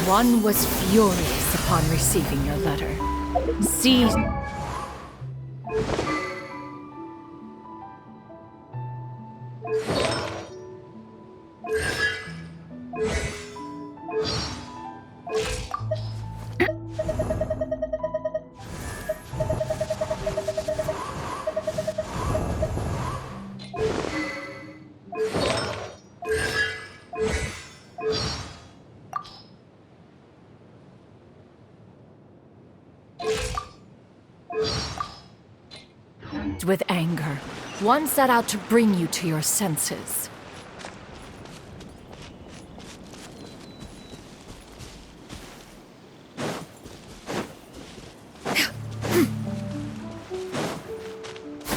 One was furious upon receiving your letter. Seized. With anger, one set out to bring you to your senses.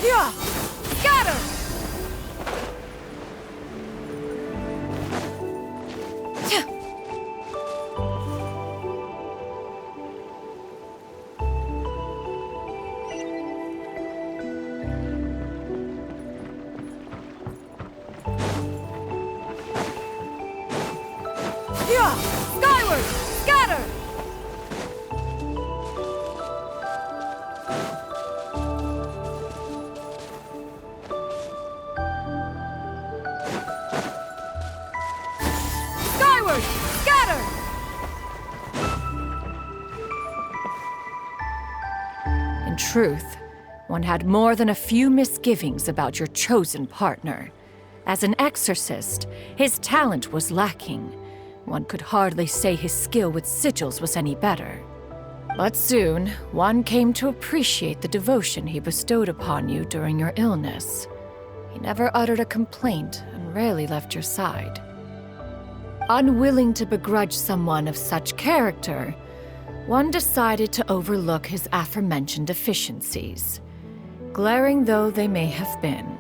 Yeah! Scatter! Yeah! Skyward! Scatter! Skyward! Scatter! In truth, one had more than a few misgivings about your chosen partner. As an exorcist, his talent was lacking. One could hardly say his skill with sigils was any better. But soon, one came to appreciate the devotion he bestowed upon you during your illness. He never uttered a complaint and rarely left your side. Unwilling to begrudge someone of such character, one decided to overlook his aforementioned deficiencies, glaring though they may have been.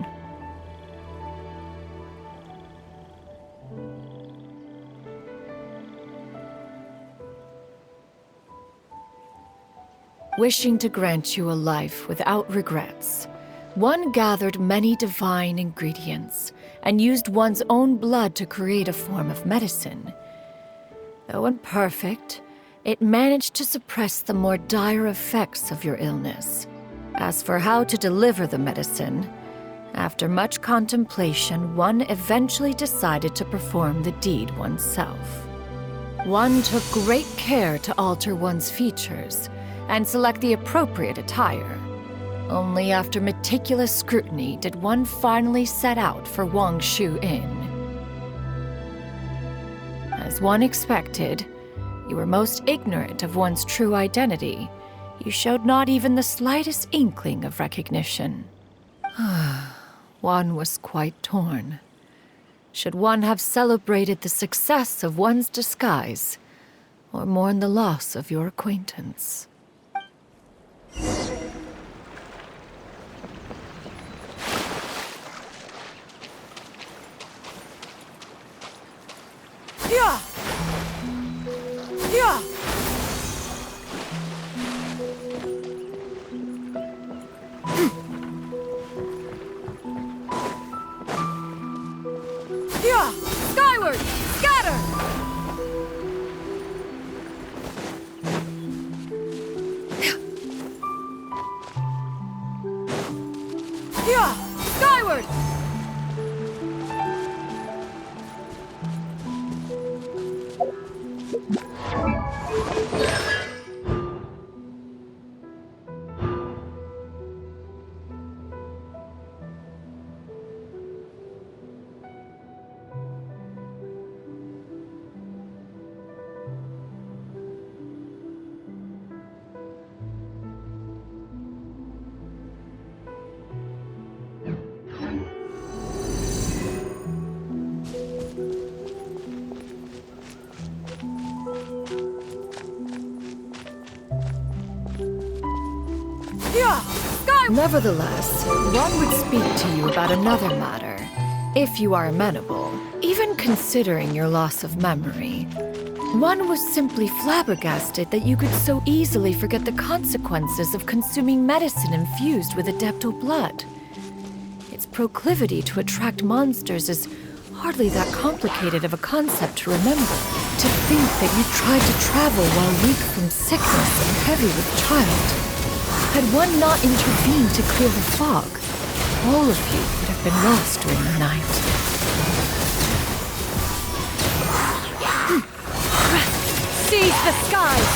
Wishing to grant you a life without regrets, one gathered many divine ingredients and used one's own blood to create a form of medicine. Though imperfect, it managed to suppress the more dire effects of your illness. As for how to deliver the medicine, after much contemplation, one eventually decided to perform the deed oneself. One took great care to alter one's features and select the appropriate attire. Only after meticulous scrutiny did one finally set out for Wangshu Inn. As one expected, you were most ignorant of one's true identity. You showed not even the slightest inkling of recognition. One was quite torn. Should one have celebrated the success of one's disguise, or mourn the loss of your acquaintance? Yeah! Yeah! Yeah! Skyward! Scatter! Yeah! Skyward! Nevertheless, one would speak to you about another matter, if you are amenable. Even considering your loss of memory, one was simply flabbergasted that you could so easily forget the consequences of consuming medicine infused with adeptal blood. Its proclivity to attract monsters is hardly that complicated of a concept to remember. To think that you tried to travel while weak from sickness and heavy with child. Had one not intervened to clear the fog, all of you would have been lost during the night. Seize the skies!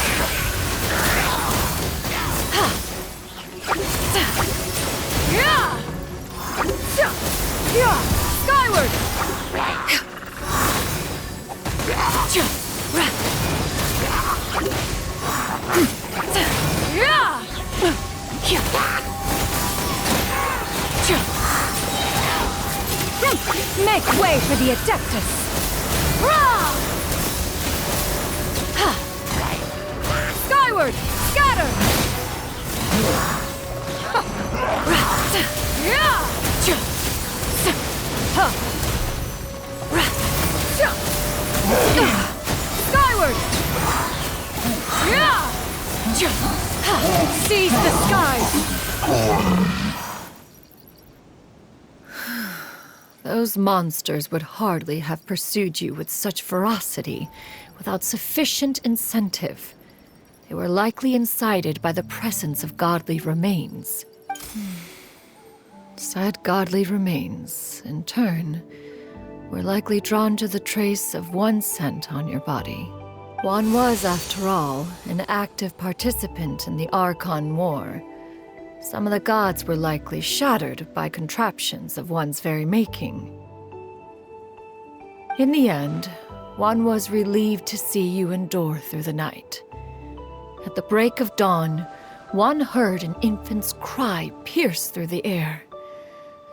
Skyward! Make way for the Adeptus! Skyward! Scatter! Skyward! Seize the skies! Those monsters would hardly have pursued you with such ferocity without sufficient incentive. They were likely incited by the presence of godly remains. Said godly remains, in turn, were likely drawn to the trace of one scent on your body. One was, after all, an active participant in the Archon War. Some of the gods were likely shattered by contraptions of one's very making. In the end, one was relieved to see you endure through the night. At the break of dawn, one heard an infant's cry pierce through the air,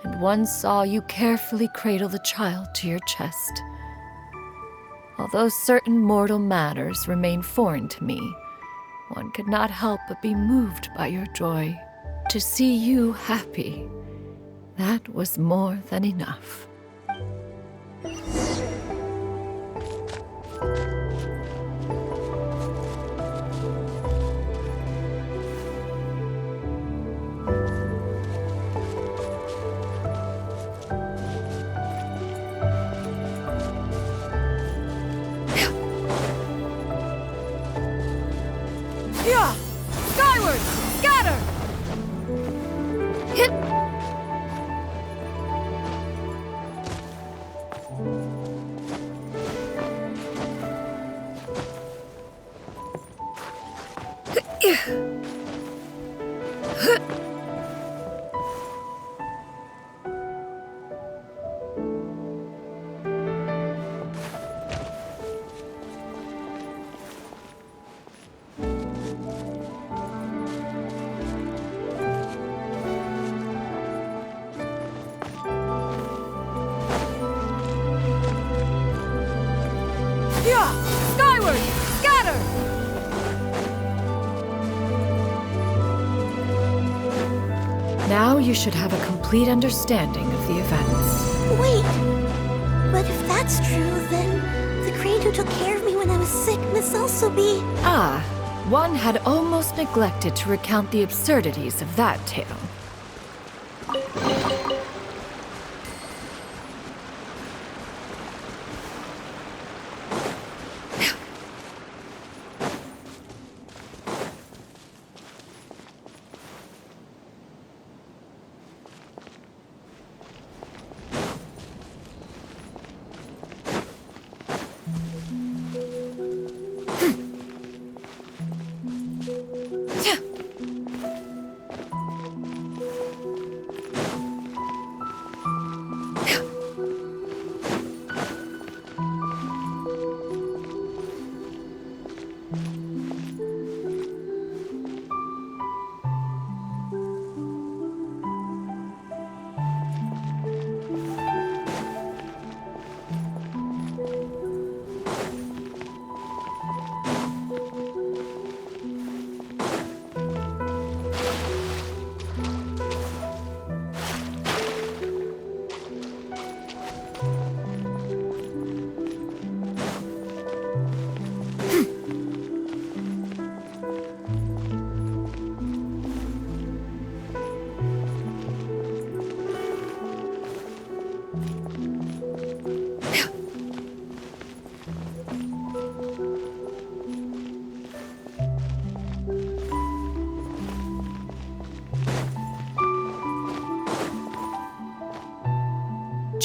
and one saw you carefully cradle the child to your chest. Although certain mortal matters remain foreign to me, one could not help but be moved by your joy. To see you happy, that was more than enough. Skyward! Scatter! Hit! Skyward! Scatter! Now you should have a complete understanding of the events. Wait! But if that's true, then the crane who took care of me when I was sick must also be... Ah, one had almost neglected to recount the absurdities of that tale.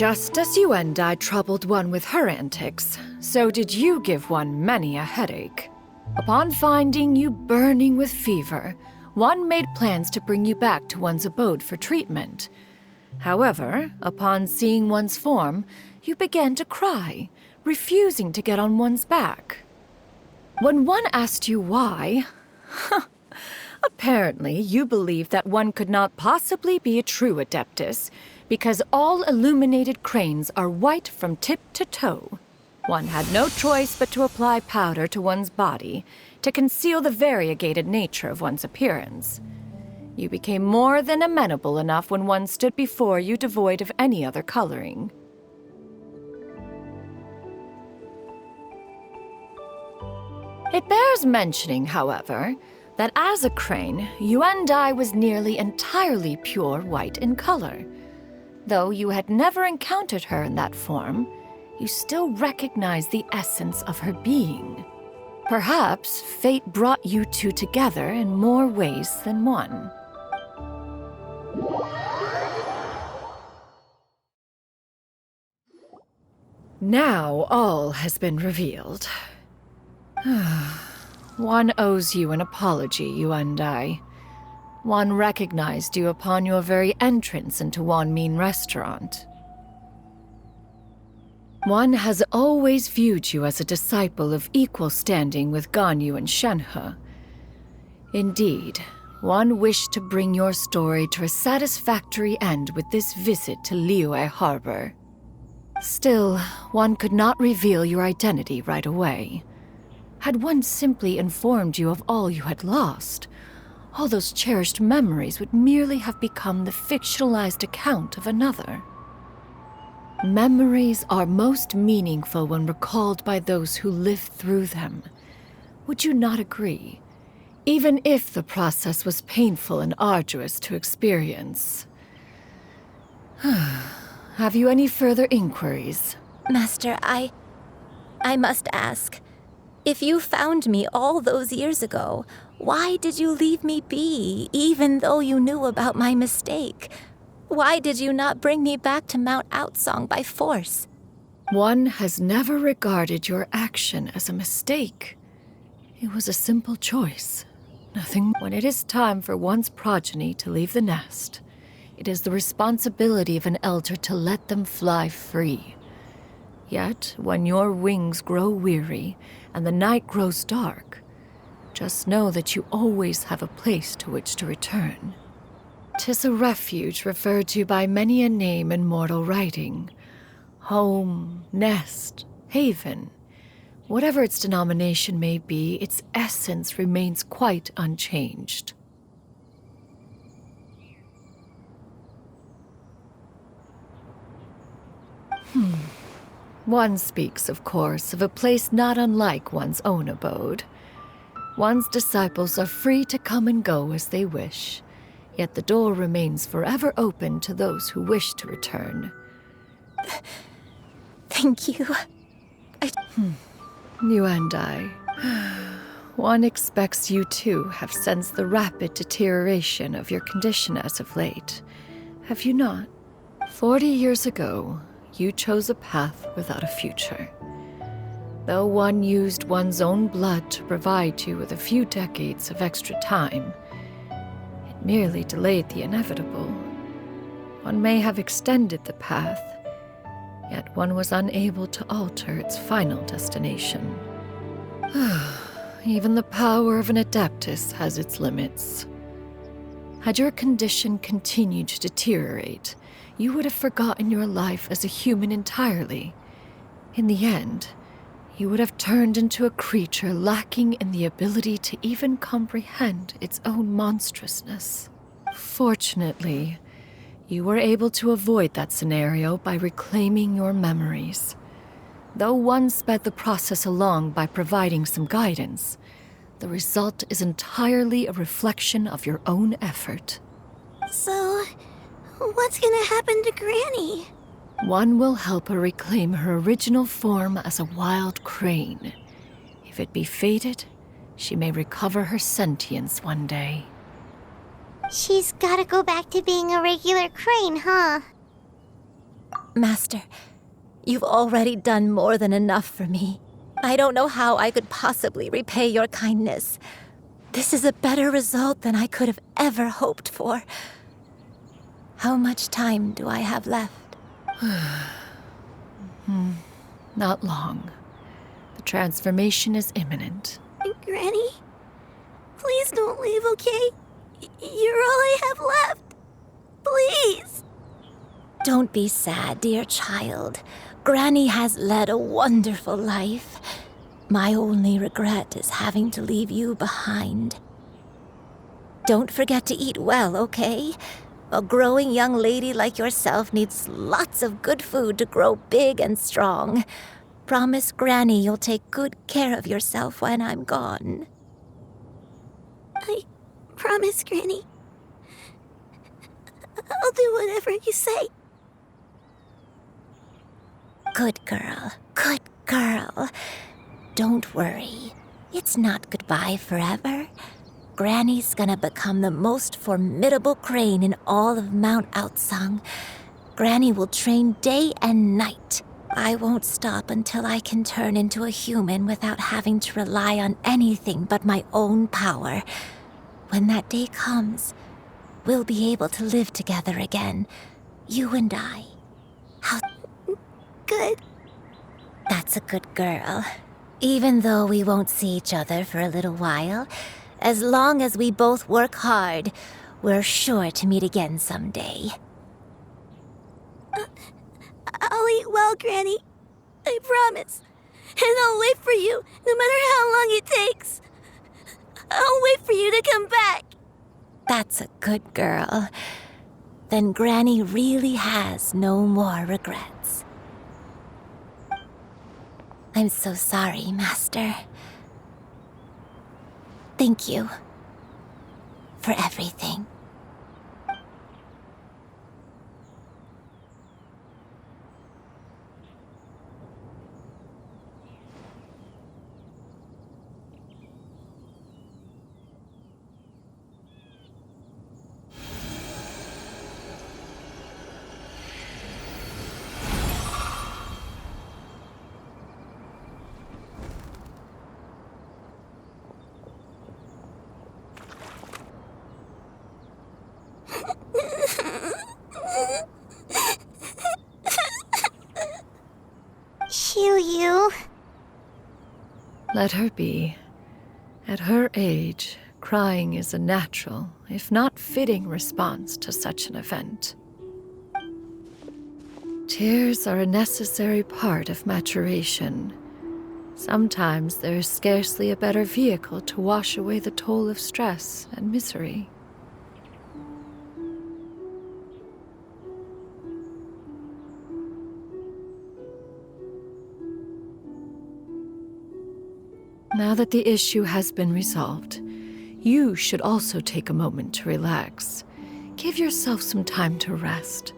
Just as you and I troubled one with her antics, so did you give one many a headache. Upon finding you burning with fever, one made plans to bring you back to one's abode for treatment. However, upon seeing one's form, you began to cry, refusing to get on one's back. When one asked you why, apparently you believed that one could not possibly be a true Adeptus, because all illuminated cranes are white from tip to toe. One had no choice but to apply powder to one's body to conceal the variegated nature of one's appearance. You became more than amenable enough when one stood before you devoid of any other coloring. It bears mentioning, however, that as a crane, Yuandai was nearly entirely pure white in color. Though you had never encountered her in that form, you still recognized the essence of her being. Perhaps fate brought you two together in more ways than one. Now all has been revealed. One owes you an apology, you and I. One recognized you upon your very entrance into Wanmin restaurant. One has always viewed you as a disciple of equal standing with Ganyu and Shenhe. Indeed, one wished to bring your story to a satisfactory end with this visit to Liyue Harbor. Still, one could not reveal your identity right away. Had one simply informed you of all you had lost, all those cherished memories would merely have become the fictionalized account of another. Memories are most meaningful when recalled by those who lived through them. Would you not agree? Even if the process was painful and arduous to experience. Have you any further inquiries? Master, I must ask. If you found me all those years ago, why did you leave me be, even though you knew about my mistake? Why did you not bring me back to Mount Outsong by force? One has never regarded your action as a mistake. It was a simple choice. Nothing. When it is time for one's progeny to leave the nest, it is the responsibility of an elder to let them fly free. Yet, when your wings grow weary and the night grows dark, just know that you always have a place to which to return. 'Tis a refuge referred to by many a name in mortal writing. Home, nest, haven. Whatever its denomination may be, its essence remains quite unchanged. One speaks, of course, of a place not unlike one's own abode. One's disciples are free to come and go as they wish, yet the door remains forever open to those who wish to return. Thank you. You and I. One expects you too have sensed the rapid deterioration of your condition as of late. Have you not? 40 years ago, you chose a path without a future. Though one used one's own blood to provide you with a few decades of extra time, it merely delayed the inevitable. One may have extended the path, yet one was unable to alter its final destination. Even the power of an Adeptus has its limits. Had your condition continued to deteriorate, you would have forgotten your life as a human entirely. In the end, you would have turned into a creature lacking in the ability to even comprehend its own monstrousness. Fortunately, you were able to avoid that scenario by reclaiming your memories. Though one sped the process along by providing some guidance, the result is entirely a reflection of your own effort. So, what's gonna happen to Granny? One will help her reclaim her original form as a wild crane. If it be fated, she may recover her sentience one day. She's gotta go back to being a regular crane, huh? Master, you've already done more than enough for me. I don't know how I could possibly repay your kindness. This is a better result than I could have ever hoped for. How much time do I have left? Not long. The transformation is imminent. Granny, please don't leave, okay? You're all I have left. Please. Don't be sad, dear child. Granny has led a wonderful life. My only regret is having to leave you behind. Don't forget to eat well, okay? A growing young lady like yourself needs lots of good food to grow big and strong. Promise Granny you'll take good care of yourself when I'm gone. I promise, Granny. I'll do whatever you say. Good girl, good girl. Don't worry. It's not goodbye forever. Granny's gonna become the most formidable crane in all of Mount Outsung. Granny will train day and night. I won't stop until I can turn into a human without having to rely on anything but my own power. When that day comes, we'll be able to live together again, you and I. How Good. That's a good girl. Even though we won't see each other for a little while, as long as we both work hard, we're sure to meet again someday. I'll eat well, Granny. I promise. And I'll wait for you, no matter how long it takes. I'll wait for you to come back. That's a good girl. Then Granny really has no more regrets. I'm so sorry, Master. Thank you for everything. You. Let her be. At her age, crying is a natural, if not fitting, response to such an event. Tears are a necessary part of maturation. Sometimes there is scarcely a better vehicle to wash away the toll of stress and misery. Now that the issue has been resolved, you should also take a moment to relax. Give yourself some time to rest.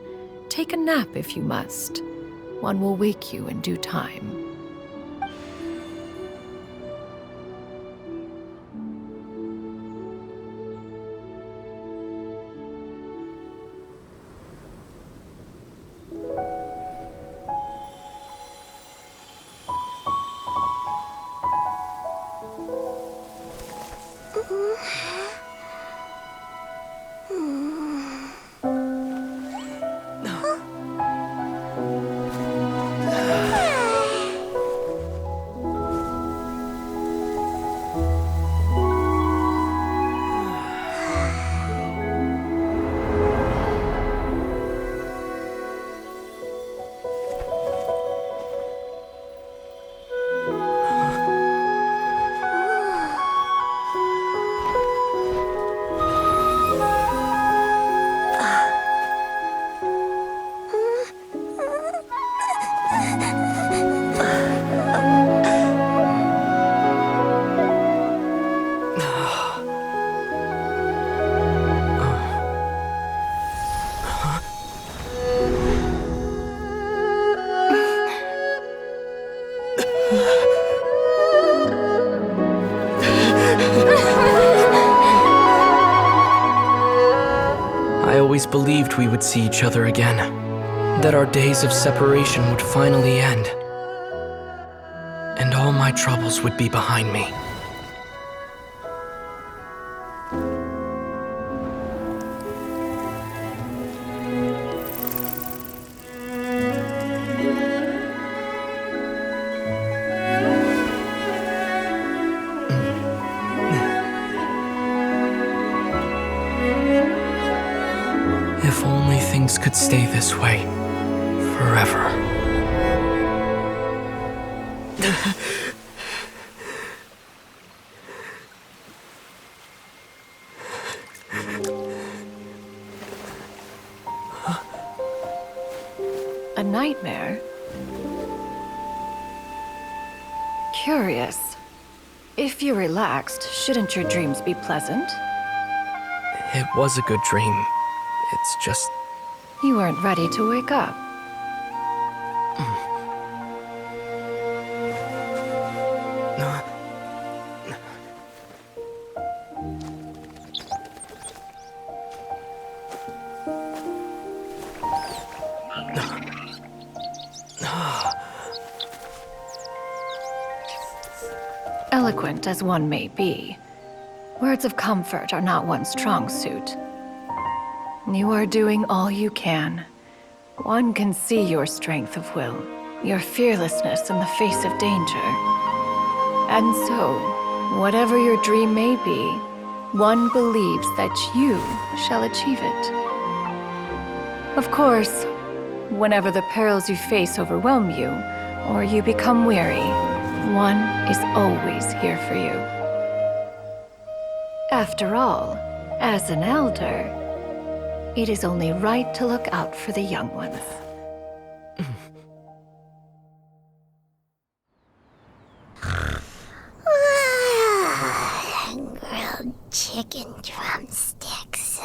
Take a nap if you must. One will wake you in due time. I always believed we would see each other again. that our days of separation would finally end, and all my troubles would be behind me. If only things could stay this way forever. A nightmare? Curious. If you're relaxed, shouldn't your dreams be pleasant? It was a good dream. It's just... You weren't ready to wake up. Eloquent as one may be, words of comfort are not one's strong suit. You are doing all you can. One can see your strength of will, your fearlessness in the face of danger. And so, whatever your dream may be, one believes that you shall achieve it. Of course, whenever the perils you face overwhelm you, or you become weary, one is always here for you. After all, as an elder, it is only right to look out for the young ones. Grilled chicken drumsticks.